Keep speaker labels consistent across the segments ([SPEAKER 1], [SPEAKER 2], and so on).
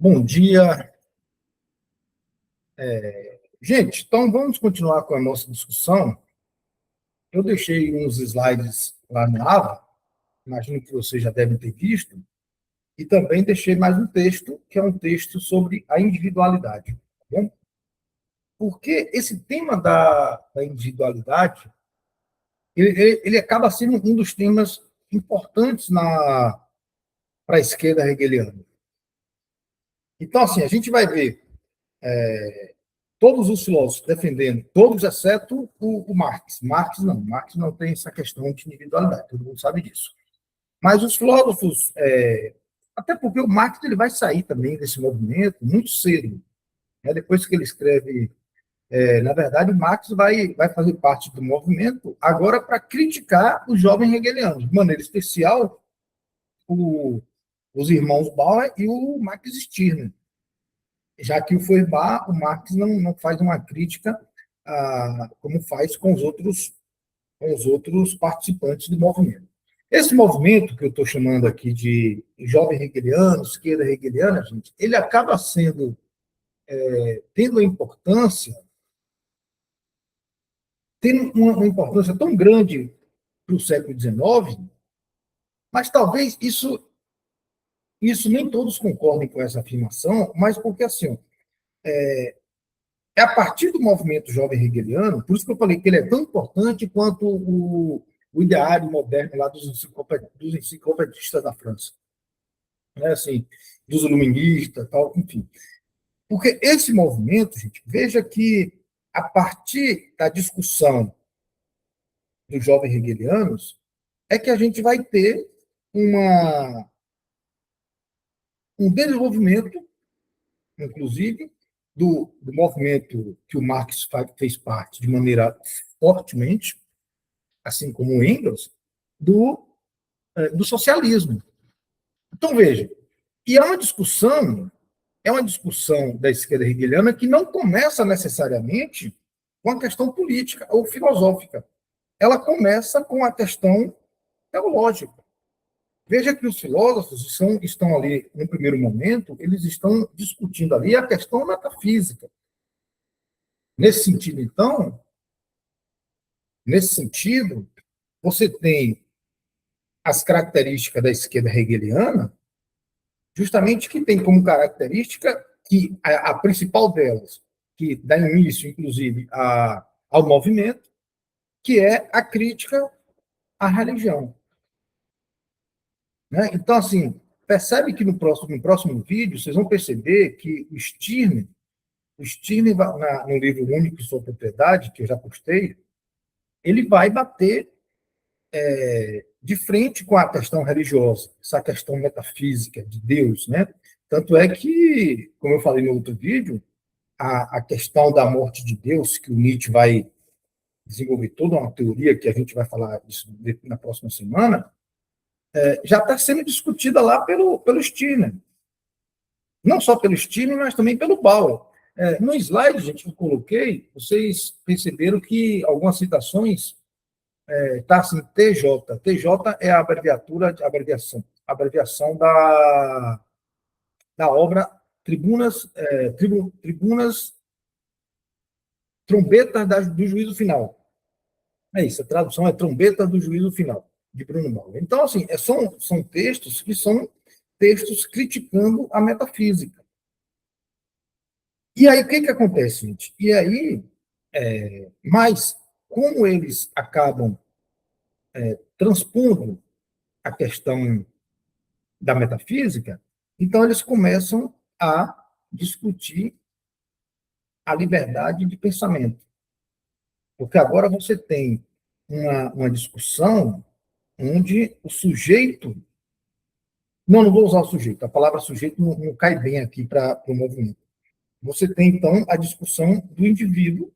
[SPEAKER 1] Bom dia. Gente, então vamos continuar com a nossa discussão. Eu deixei uns slides lá na aula, imagino que vocês já devem ter visto, e também deixei mais um texto, que é um texto sobre a individualidade. Tá bom? Porque esse tema da individualidade, ele acaba sendo um dos temas importantes para a esquerda hegeliana. Então, assim, a gente vai ver todos os filósofos defendendo, todos exceto o Marx. Marx não tem essa questão de individualidade, todo mundo sabe disso. Mas os filósofos, até porque o Marx ele vai sair também desse movimento muito cedo. Né? Depois que ele escreve, na verdade, o Marx vai fazer parte do movimento agora para criticar os jovens hegelianos, de maneira especial os irmãos Bauer e o Max Stirner. Já que o Feuerbach, o Marx não faz uma crítica como faz com os outros participantes do movimento. Esse movimento que eu estou chamando aqui de jovem hegeliano, esquerda hegeliana, gente, ele acaba tendo uma importância tão grande para o século XIX, mas talvez isso nem todos concordem com essa afirmação, mas porque assim, é a partir do movimento jovem hegeliano, por isso que eu falei que ele é tão importante quanto o ideário moderno lá dos enciclopedistas da França, né? Assim, dos iluministas, tal, enfim. Porque esse movimento, gente, veja que a partir da discussão dos jovens hegelianos é que a gente vai ter um desenvolvimento, inclusive, do movimento que o Marx fez parte de maneira fortemente, assim como o Engels, do socialismo. Então, veja, e é uma discussão da esquerda hegeliana que não começa necessariamente com a questão política ou filosófica. Ela começa com a questão teológica. Veja que os filósofos estão ali, no primeiro momento, eles estão discutindo ali a questão metafísica. Nesse sentido, você tem as características da esquerda hegeliana, justamente que tem como característica que a principal delas, que dá início, inclusive, ao movimento, que é a crítica à religião. Né? Então, assim, percebe que no próximo vídeo vocês vão perceber que o Stirner no livro Único sobre Propriedade, que eu já postei, ele vai bater de frente com a questão religiosa, essa questão metafísica de Deus, né? Tanto é que, como eu falei no outro vídeo, a questão da morte de Deus, que o Nietzsche vai desenvolver toda uma teoria, que a gente vai falar disso na próxima semana, já está sendo discutida lá pelo Stirner. Não só pelo Stirner, mas também pelo Bauer. No slide, gente, que eu coloquei, vocês perceberam que algumas citações tá assim, TJ. TJ é a abreviação da obra Tribunas, Trombetas do Juízo Final. É isso, a tradução é Trombeta do Juízo Final, de Bruno Bauer. Então, assim, são textos que são textos criticando a metafísica. E aí, o que acontece, gente? E aí, mas como eles acabam transpondo a questão da metafísica, então eles começam a discutir a liberdade de pensamento. Porque agora você tem uma discussão onde o sujeito. Não vou usar o sujeito, a palavra sujeito não cai bem aqui para o movimento. Você tem, então, a discussão do indivíduo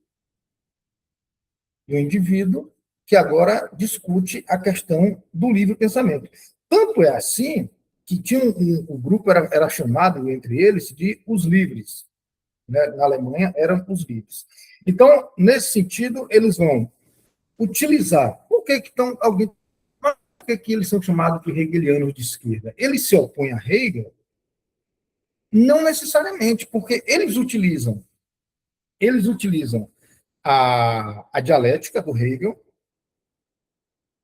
[SPEAKER 1] que agora discute a questão do livre pensamento. Tanto é assim que tinha o grupo era chamado entre eles de os livres, né? Na Alemanha eram os livres. Então, nesse sentido, eles vão utilizar. Por que eles são chamados de hegelianos de esquerda? Eles se opõem a Hegel Não necessariamente, porque eles utilizam a dialética do Hegel,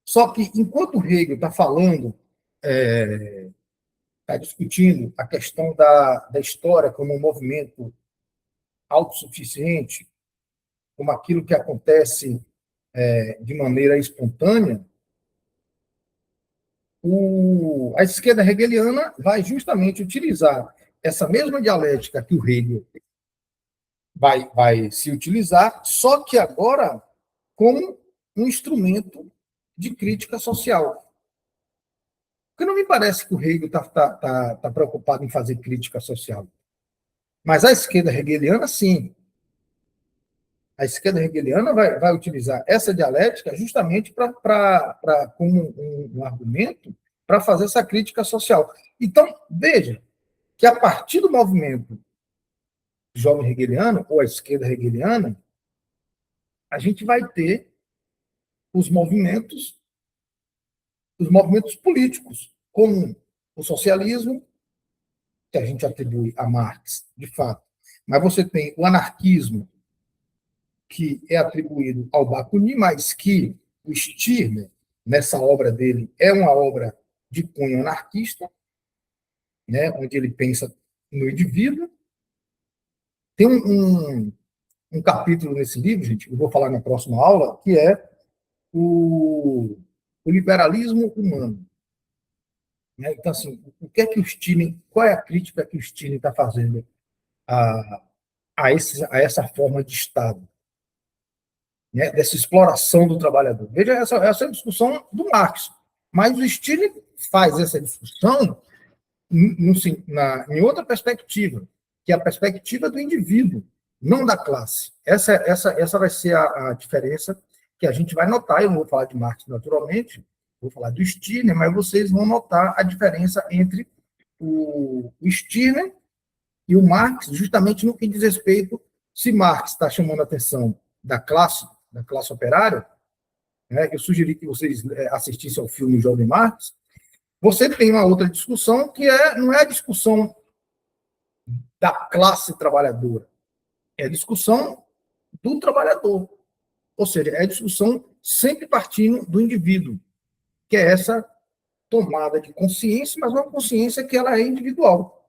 [SPEAKER 1] só que enquanto o Hegel está falando, está discutindo a questão da história como um movimento autossuficiente, como aquilo que acontece de maneira espontânea, a esquerda hegeliana vai justamente utilizar essa mesma dialética que o Hegel vai se utilizar, só que agora como um instrumento de crítica social. Porque não me parece que o Hegel está preocupado em fazer crítica social. Mas a esquerda hegeliana, sim. A esquerda hegeliana vai utilizar essa dialética justamente como um argumento para fazer essa crítica social. Então, veja que a partir do movimento jovem hegeliano, ou a esquerda hegeliana, a gente vai ter os movimentos políticos, como o socialismo, que a gente atribui a Marx, de fato. Mas você tem o anarquismo, que é atribuído ao Bakunin, mas que o Stirner, nessa obra dele, é uma obra de cunho anarquista, né, onde ele pensa no indivíduo. Tem um capítulo nesse livro, gente, eu vou falar na próxima aula, que é o liberalismo humano. Né? Então, assim, o que é que o Stirner, qual é a crítica que o Stirner está fazendo a, a essa forma de Estado? Né, dessa exploração do trabalhador. Veja, essa é a discussão do Marx. Mas o Stirner faz essa discussão em outra perspectiva, que é a perspectiva do indivíduo, não da classe. Essa vai ser a diferença que a gente vai notar. Eu não vou falar de Marx, naturalmente, vou falar do Stirner, mas vocês vão notar a diferença entre o Stirner e o Marx, justamente no que diz respeito, se Marx está chamando a atenção da classe operária, né, eu sugeri que vocês assistissem ao filme Jovem Marx, você tem uma outra discussão que não é a discussão da classe trabalhadora, é a discussão do trabalhador. Ou seja, é a discussão sempre partindo do indivíduo, que é essa tomada de consciência, mas uma consciência que ela é individual,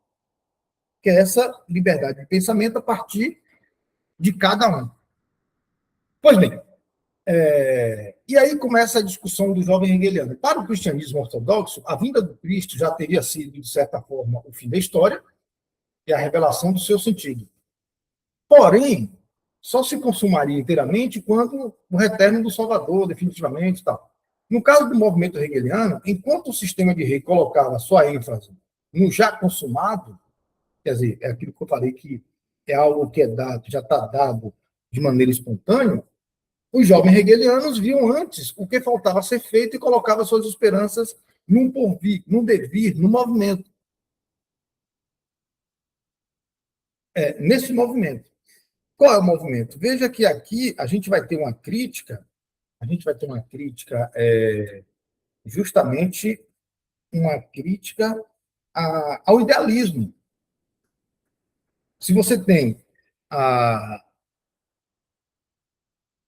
[SPEAKER 1] que é essa liberdade de pensamento a partir de cada um. Pois bem, e aí começa a discussão do jovem hegeliano. Para o cristianismo ortodoxo, a vinda do Cristo já teria sido, de certa forma, o fim da história e a revelação do seu sentido. Porém, só se consumaria inteiramente quando o retorno do Salvador, definitivamente, tal. No caso do movimento hegeliano, enquanto o sistema de Hegel colocava sua ênfase no já consumado, quer dizer, é aquilo que eu falei que é algo que é dado, já está dado de maneira espontânea, os jovens hegelianos viam antes o que faltava ser feito e colocavam suas esperanças num porvir, num devir, no movimento. Nesse movimento. Qual é o movimento? Veja que aqui a gente vai ter uma crítica, justamente uma crítica ao idealismo. Se você tem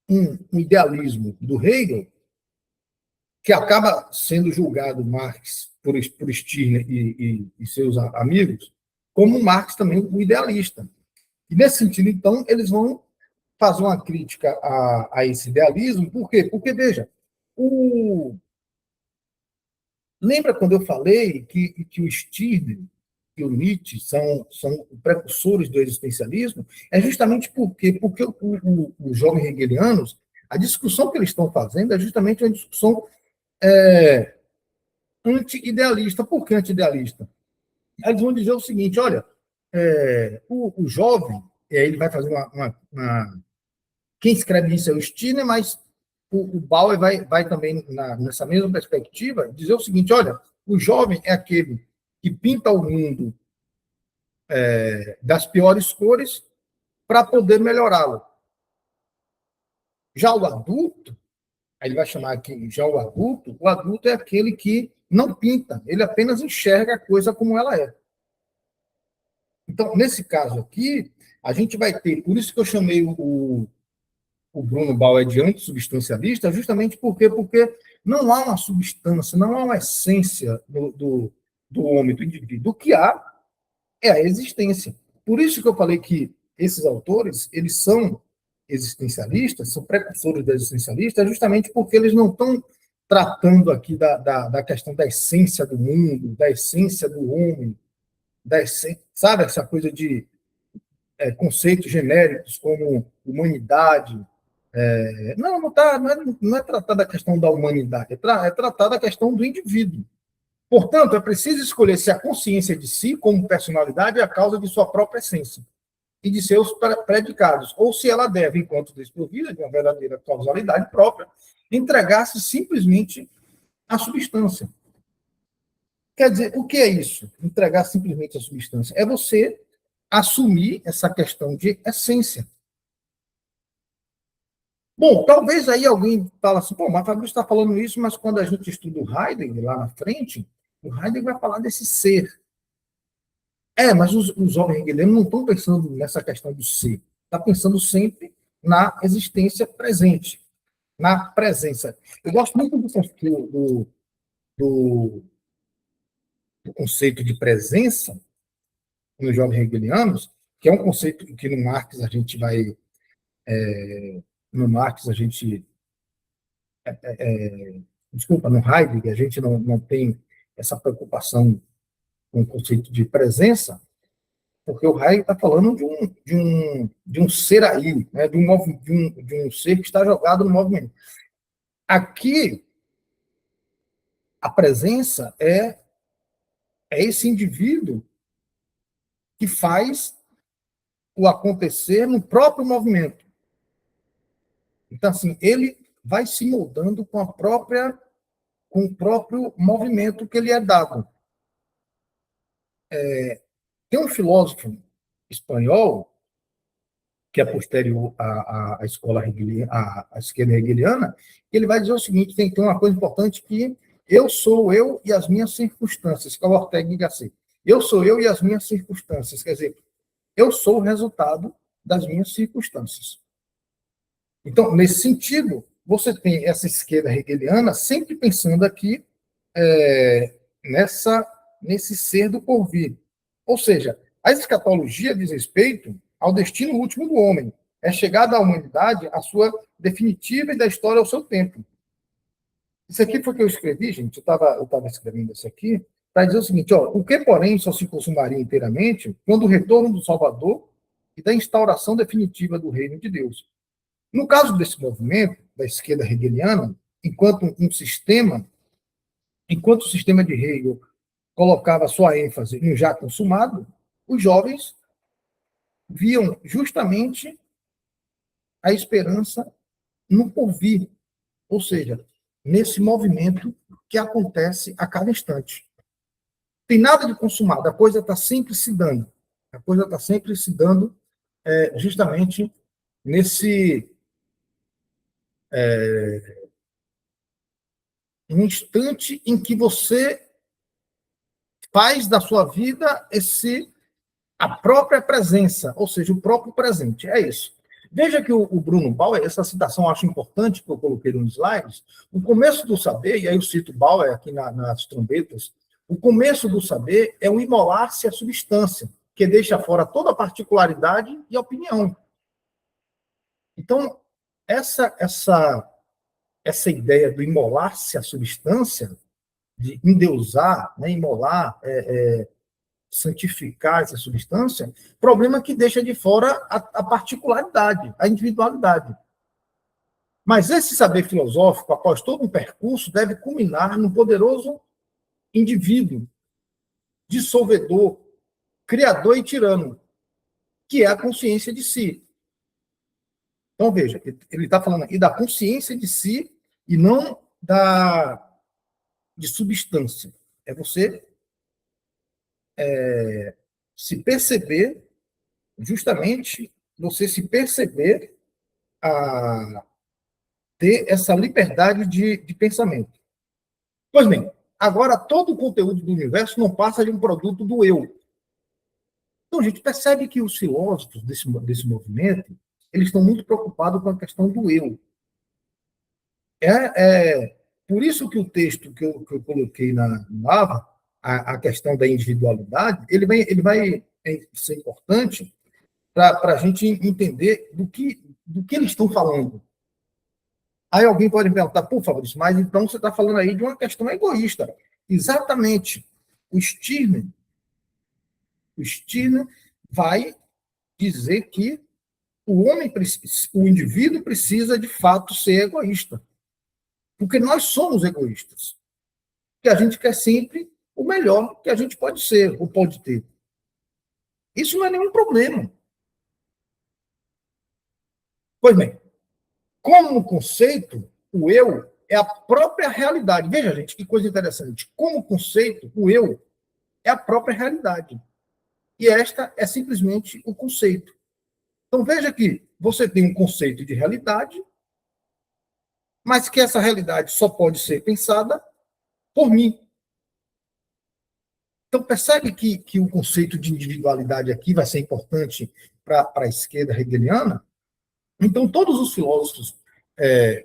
[SPEAKER 1] um idealismo do Hegel, que acaba sendo julgado Marx por Stirner e seus amigos, como Marx também o idealista. E nesse sentido, então, eles vão fazer uma crítica a esse idealismo. Por quê? Porque, veja, lembra quando eu falei que o Stirner e o Nietzsche são precursores do existencialismo? É justamente porque os jovens hegelianos, a discussão que eles estão fazendo é justamente uma discussão anti-idealista. Por que anti-idealista? Eles vão dizer o seguinte, olha, o jovem, ele vai fazer quem escreve isso é o Stirner, mas o Bauer vai também, nessa mesma perspectiva, dizer o seguinte, olha, o jovem é aquele que pinta o mundo das piores cores para poder melhorá-lo. Já o adulto, aí ele vai chamar aqui, já o adulto é aquele que não pinta, ele apenas enxerga a coisa como ela é. Então, nesse caso aqui, a gente vai ter, por isso que eu chamei o Bruno Bauer de antissubstancialista, justamente porque não há uma substância, não há uma essência do homem, do indivíduo. O que há é a existência. Por isso que eu falei que esses autores, eles são existencialistas, são precursores da existencialista, justamente porque eles não estão tratando aqui da questão da essência do mundo, da essência do homem, da essência, sabe, essa coisa de conceitos genéricos como humanidade. Não é tratar da questão da humanidade, é tratar da questão do indivíduo. Portanto, é preciso escolher se a consciência de si, como personalidade, é a causa de sua própria essência e de seus predicados, ou se ela deve, enquanto desprovida de uma verdadeira causalidade própria, entregar-se simplesmente à substância. Quer dizer, o que é isso? Entregar simplesmente à substância? É você assumir essa questão de essência. Bom, talvez aí alguém fale assim, pô, mas Fabrício está falando isso, mas quando a gente estuda o Heidegger lá na frente, o Heidegger vai falar desse ser. Mas os homens hegelianos não estão pensando nessa questão do ser. Está pensando sempre na existência presente, na presença. Eu gosto muito do, do conceito de presença nos jovens hegelianos, que é um conceito que no Marx a gente vai... no Marx a gente... desculpa, no Heidegger a gente não tem essa preocupação com o conceito de presença, porque o Heidegger está falando de um ser aí, né, de um ser que está jogado no movimento. Aqui, a presença é esse indivíduo que faz o acontecer no próprio movimento. Então, assim, ele vai se moldando com o próprio movimento que lhe é dado. Tem um filósofo espanhol, que é posterior à escola à esquerda hegeliana, que ele vai dizer o seguinte: tem uma coisa importante que eu sou eu e as minhas circunstâncias, que é o Ortega y Gasset. Eu sou eu e as minhas circunstâncias, quer dizer, eu sou o resultado das minhas circunstâncias. Então, nesse sentido, você tem essa esquerda hegeliana sempre pensando aqui nesse ser do porvir. Ou seja, a escatologia diz respeito ao destino último do homem. É chegada à humanidade a sua definitiva e da história ao seu tempo. Isso aqui foi o que eu escrevi, gente. Eu estava escrevendo isso aqui para dizer o seguinte: o que, porém, só se consumaria inteiramente quando o retorno do Salvador e da instauração definitiva do reino de Deus. No caso desse movimento, da esquerda hegeliana, enquanto o sistema de Hegel colocava sua ênfase no já consumado, os jovens viam justamente a esperança no porvir, ou seja, nesse movimento que acontece a cada instante. Tem nada de consumado, a coisa está sempre se dando. A coisa está sempre se dando justamente nesse instante em que você faz da sua vida a própria presença, ou seja, o próprio presente. É isso. Veja que o Bruno Bauer, essa citação eu acho importante, que eu coloquei nos slides, o começo do saber, e aí eu cito Bauer aqui nas trombetas, o começo do saber é o imolar-se à substância, que deixa fora toda a particularidade e opinião. Então, essa ideia do imolar-se à substância, de endeusar, né, imolar, santificar essa substância, problema que deixa de fora a particularidade, a individualidade. Mas esse saber filosófico, após todo um percurso, deve culminar no poderoso indivíduo, dissolvedor, criador e tirano, que é a consciência de si. Então, veja, ele está falando aqui da consciência de si e não de substância. É você se perceber, justamente você se perceber a ter essa liberdade de pensamento. Pois bem, agora todo o conteúdo do universo não passa de um produto do eu. Então, a gente percebe que os filósofos desse movimento, eles estão muito preocupados com a questão do eu. Por isso que o texto que eu coloquei no AVA, a questão da individualidade, ele vai ser importante para a gente entender do que eles estão falando. Aí alguém pode me perguntar, por favor, mas então você está falando aí de uma questão egoísta. Exatamente. O Stirner vai dizer que o indivíduo precisa, de fato, ser egoísta. Porque nós somos egoístas. Que a gente quer sempre o melhor que a gente pode ser ou pode ter. Isso não é nenhum problema. Pois bem, como conceito, o eu é a própria realidade. Veja, gente, que coisa interessante. Como conceito, o eu é a própria realidade. E esta é simplesmente o conceito. Então, veja que você tem um conceito de realidade, mas que essa realidade só pode ser pensada por mim. Então, percebe que o conceito de individualidade aqui vai ser importante para a esquerda hegeliana? Então, todos os filósofos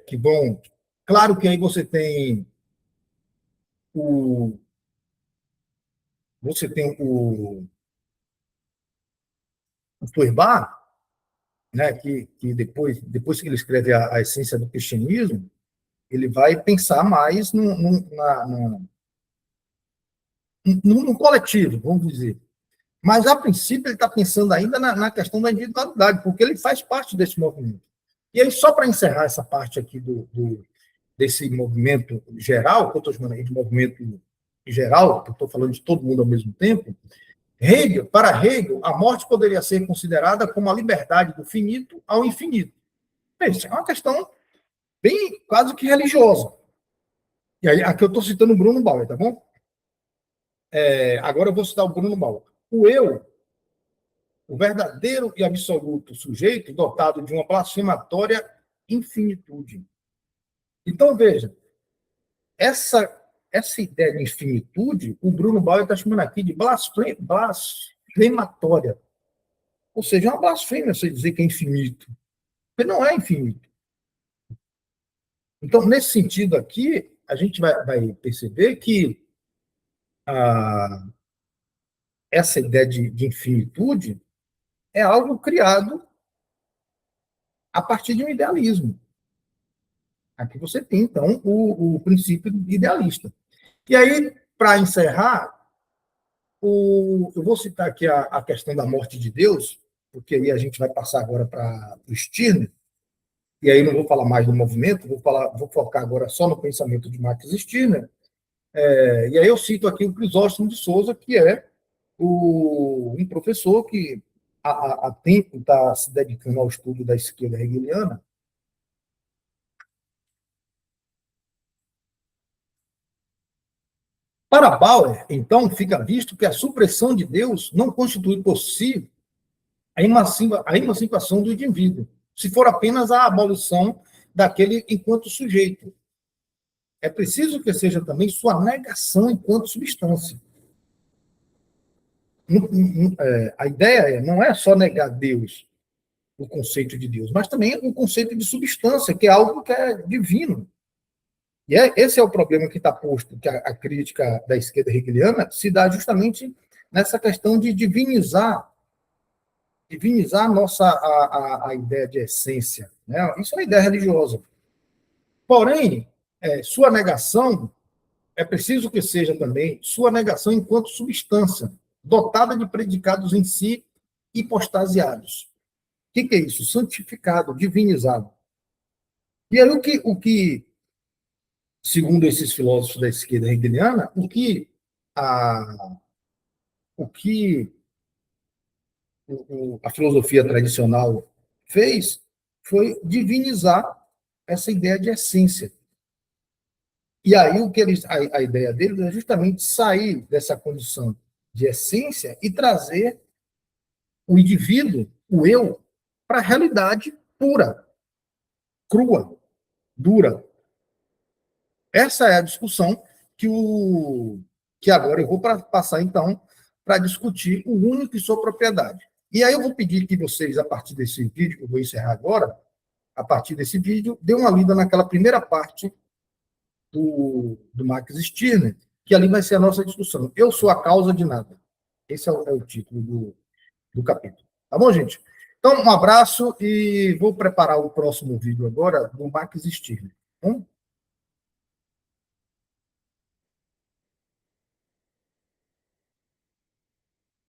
[SPEAKER 1] que vão... Claro que aí o, você tem o Feuerbach, né, que depois que ele escreve a essência do cristianismo, ele vai pensar mais no coletivo, vamos dizer. Mas, a princípio, ele está pensando ainda na questão da individualidade, porque ele faz parte desse movimento. E aí, só para encerrar essa parte aqui desse movimento geral, que eu estou chamando aí de movimento geral, que eu estou falando de todo mundo ao mesmo tempo, para Hegel, a morte poderia ser considerada como a liberdade do finito ao infinito. Isso é uma questão bem quase que religiosa. E aí, aqui eu estou citando o Bruno Bauer, tá bom? Agora eu vou citar o Bruno Bauer. O eu, o verdadeiro e absoluto sujeito, dotado de uma blasfematória infinitude. Então, veja, essa ideia de infinitude, o Bruno Bauer está chamando aqui de blasfematória. Ou seja, é uma blasfêmia você dizer que é infinito. Porque não é infinito. Então, nesse sentido aqui, a gente vai perceber que essa ideia de infinitude é algo criado a partir de um idealismo. Aqui você tem, então, o princípio idealista. E aí, para encerrar, eu vou citar aqui a questão da morte de Deus, porque aí a gente vai passar agora para o Stirner, e aí não vou falar mais do movimento, vou focar agora só no pensamento de Max Stirner. E aí eu cito aqui o Crisóstomo de Souza, que é um professor que há tempo está se dedicando ao estudo da esquerda hegeliana. Para Bauer, então, fica visto que a supressão de Deus não constitui por si a emancipação do indivíduo, se for apenas a abolição daquele enquanto sujeito. É preciso que seja também sua negação enquanto substância. A ideia não é só negar Deus, o conceito de Deus, mas também o conceito de substância, que é algo que é divino. E esse é o problema que está posto, que a crítica da esquerda hegeliana se dá justamente nessa questão de divinizar a ideia de essência. Né? Isso é uma ideia religiosa. Porém, sua negação é preciso que seja também sua negação enquanto substância, dotada de predicados em si hipostasiados. O que é isso? Santificado, divinizado. E aí segundo esses filósofos da esquerda hegeliana, o que a filosofia tradicional fez foi divinizar essa ideia de essência. E aí a ideia deles é justamente sair dessa condição de essência e trazer o indivíduo, o eu, para a realidade pura, crua, dura. Essa é a discussão que agora eu vou passar, então, para discutir o único e sua propriedade. E aí eu vou pedir que vocês, a partir desse vídeo, que eu vou encerrar agora, a partir desse vídeo, dê uma lida naquela primeira parte do Max Stirner, que ali vai ser a nossa discussão. Eu sou a causa de nada. Esse é o título do capítulo. Tá bom, gente? Então, um abraço e vou preparar o próximo vídeo agora do Max Stirner. Tá bom?